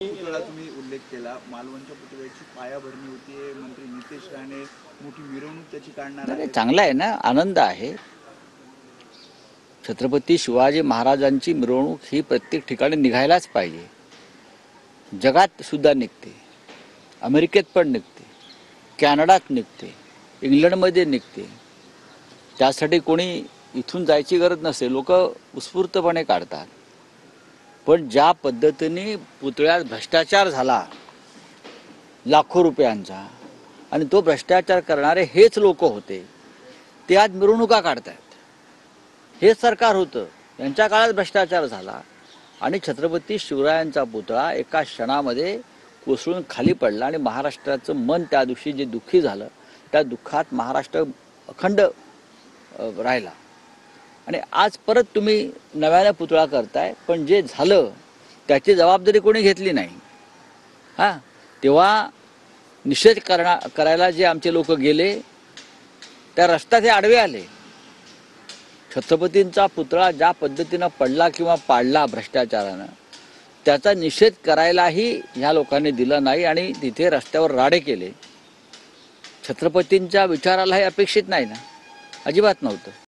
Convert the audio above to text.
पुतळा तुम्ही उल्लेख केला, मालवणच्या पुतळ्याची पायाभरणी होती, मंत्री नितेश राणे मोठी मिरवणूक त्याची काढणार नाही आहेत. चांगला आहे ना, आनंद आहे. छत्रपती शिवाजी महाराजांची मिरवणूक ही प्रत्येक ठिकाणी निघायलाच पाहिजे. जगात सुद्धा निघते, अमेरिकेत पण निघते, कॅनडात निघते, इंग्लंडमध्ये निघते. त्यासाठी कोणी इथून जायची गरज नसते, लोक उत्स्फूर्तपणे काढतात. पण ज्या पद्धतीने पुतळ्यात भ्रष्टाचार झाला लाखो रुपयांचा, आणि तो भ्रष्टाचार करणारे हेच लोक होते, ते आज मिरवणुका काढतात. हेच सरकार होतं, यांच्या काळात भ्रष्टाचार झाला आणि छत्रपती शिवरायांचा पुतळा एका क्षणामध्ये कोसळून खाली पडला आणि महाराष्ट्राचं मन त्या दिवशी जे दुःखी झालं, त्या दुःखात महाराष्ट्र अखंड राहिला. आणि आज परत तुम्ही नव्याने पुतळा करताय, पण जे झालं त्याची जबाबदारी कोणी घेतली नाही. हां, तेव्हा निषेध करायला जे आमचे लोक गेले, त्या रस्त्यात हे आडवे आले. छत्रपतींचा पुतळा ज्या पद्धतीनं पडला किंवा पाडला भ्रष्टाचारानं, त्याचा निषेध करायलाही ह्या लोकांनी दिलं नाही आणि तिथे रस्त्यावर राडे केले. छत्रपतींच्या विचाराला हे अपेक्षित नाही ना, अजिबात नव्हतं.